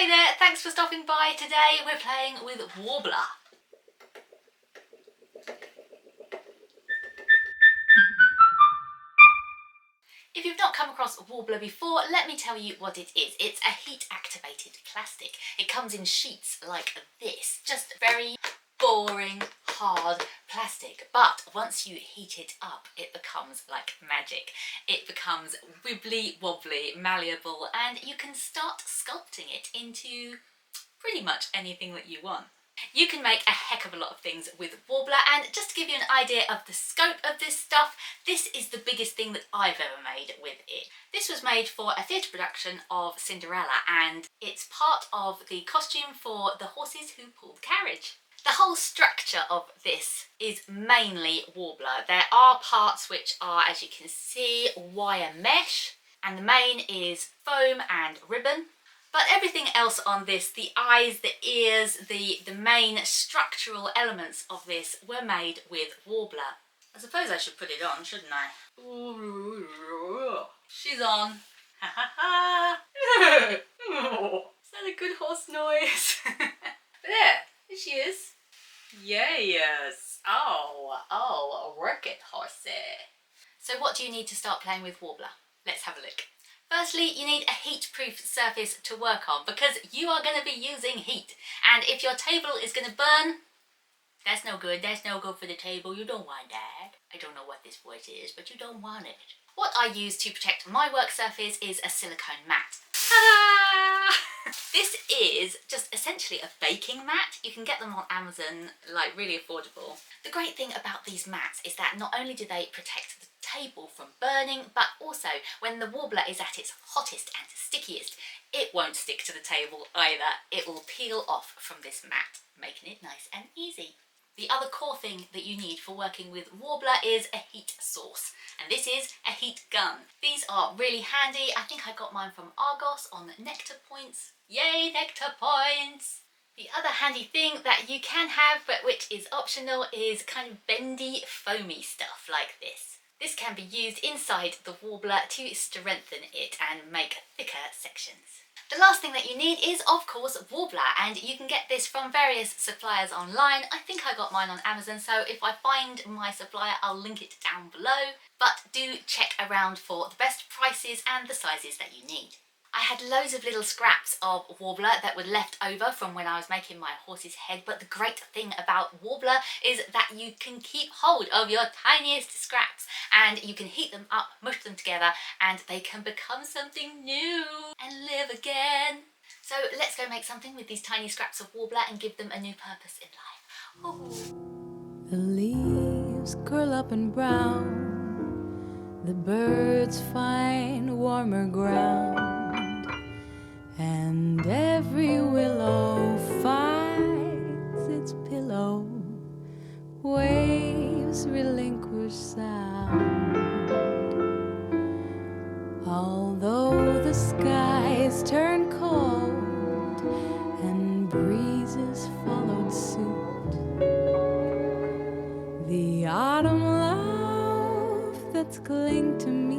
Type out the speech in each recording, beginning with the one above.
Hey there, thanks for stopping by. Today we're playing with Worbla. If you've not come across Worbla before, let me tell you what it is. It's a heat-activated plastic. It comes in sheets like this, just very boring, hard plastic. But once you heat it up, it becomes like magic. It becomes wibbly wobbly, malleable, and you can start sculpting it into pretty much anything that you want. You can make a heck of a lot of things with Worbla, and just to give you an idea of the scope of this stuff, this is the biggest thing that I've ever made with it. This was made for a theatre production of Cinderella, and it's part of the costume for the horses who pulled the carriage. The whole structure of this is mainly Worbla. There are parts which are, as you can see, wire mesh, and the main is foam and ribbon. But everything else on this, the eyes, the ears, the main structural elements of this were made with Worbla. I suppose I should put it on, shouldn't I? She's on. Ha ha ha. Is that a good horse noise? But there she is. Yes. Oh, work it, horsey. So what do you need to start playing with Worbla? Let's have a look. Firstly, you need a heat-proof surface to work on because you are going to be using heat. And if your table is going to burn, that's no good. That's no good for the table. You don't want that. I don't know what this voice is, but you don't want it. What I use to protect my work surface is a silicone mat. Ta-da! This is just essentially a baking mat. You can get them on Amazon, like really affordable. The great thing about these mats is that not only do they protect the table from burning, but also when the Worbla is at its hottest and stickiest, it won't stick to the table either. It will peel off from this mat, making it nice and easy. The other core thing that you need for working with Worbla is a heat source, and this is a heat gun. These are really handy. I think I got mine from Argos on nectar points. Yay, nectar points! The other handy thing that you can have, but which is optional, is kind of bendy, foamy stuff like this. This can be used inside the Worbla to strengthen it and make thicker sections. The last thing that you need is, of course, Worbla, and you can get this from various suppliers online. I think I got mine on Amazon, so if I find my supplier, I'll link it down below. But do check around for the best prices and the sizes that you need. I had loads of little scraps of Worbla that were left over from when I was making my horse's head, but the great thing about Worbla is that you can keep hold of your tiniest scraps and you can heat them up, mush them together, and they can become something new and live again. So let's go make something with these tiny scraps of Worbla and give them a new purpose in life. Ooh. The leaves curl up and brown, the birds find warmer ground, and every willow finds its pillow. Waves relinquish sound, although the skies turn cold and breezes followed suit. The autumn love that's cling to me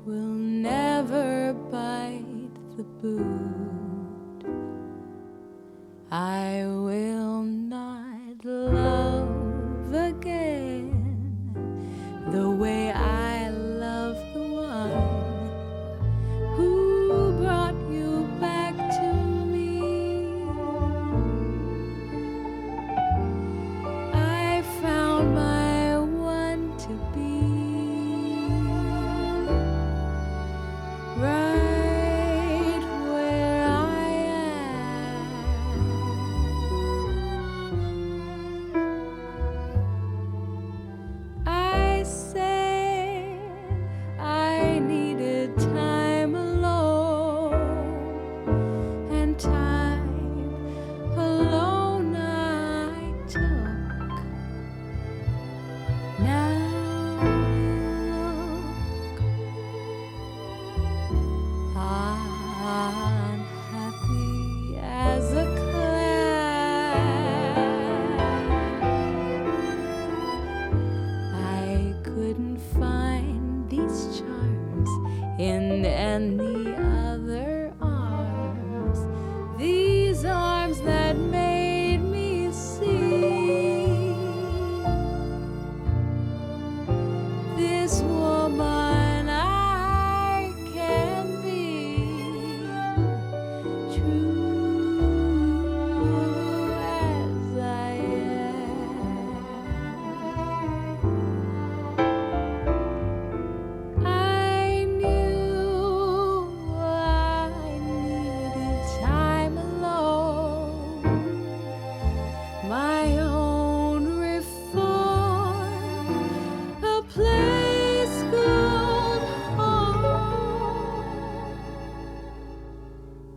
will never bite the boot. I will not love again the way I love the one who brought you back to me. I found my one to be right where I am.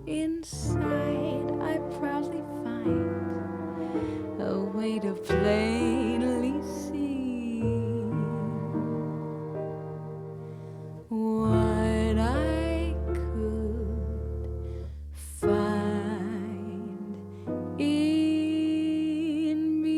Inside, I proudly find a way to plainly see what I could find in me.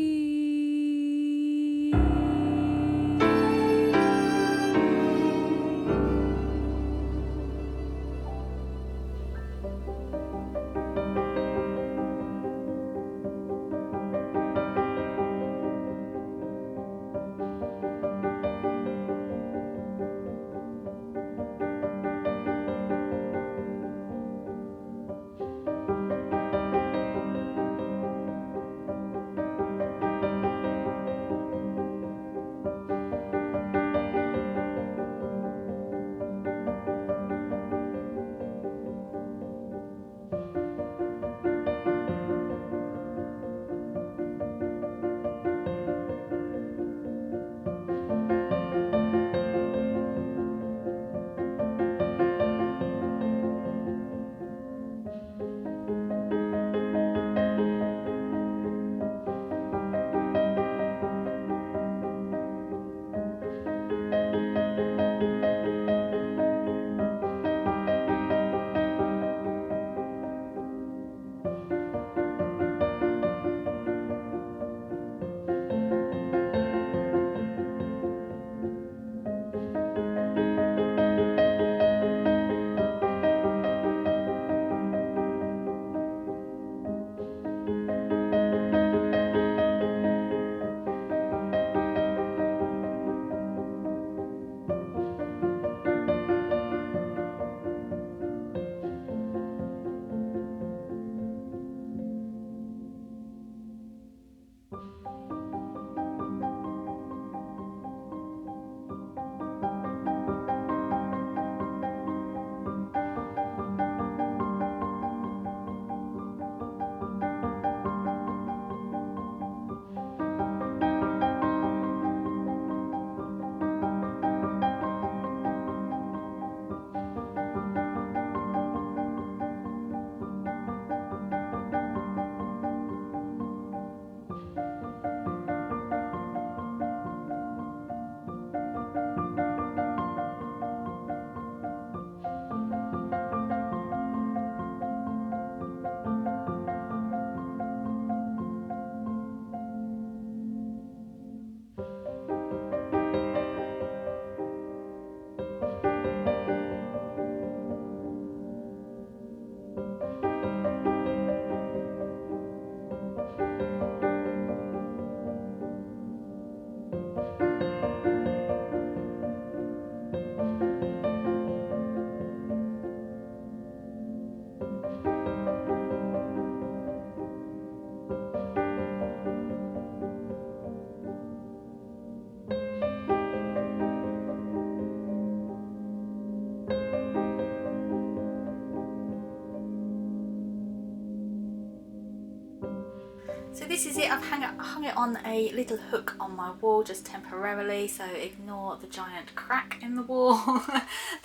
So this is it. I've hung it on a little hook on my wall just temporarily, so ignore the giant crack in the wall.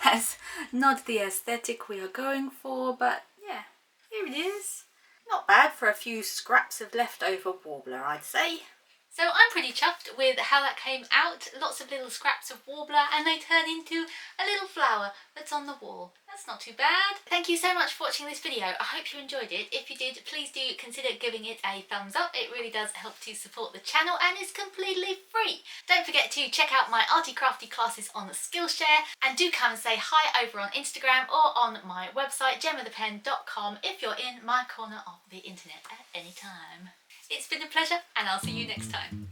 That's not the aesthetic we are going for, but yeah, here it is. Not bad for a few scraps of leftover Worbla, I'd say. So I'm pretty chuffed with how that came out. Lots of little scraps of Worbla and they turn into a little flower that's on the wall. That's not too bad. Thank you so much for watching this video. I hope you enjoyed it. If you did, please do consider giving it a thumbs up. It really does help to support the channel and is completely free. Don't forget to check out my arty crafty classes on Skillshare, and do come and say hi over on Instagram or on my website gemmathepen.com if you're in my corner of the internet at any time. It's been a pleasure and I'll see you next time.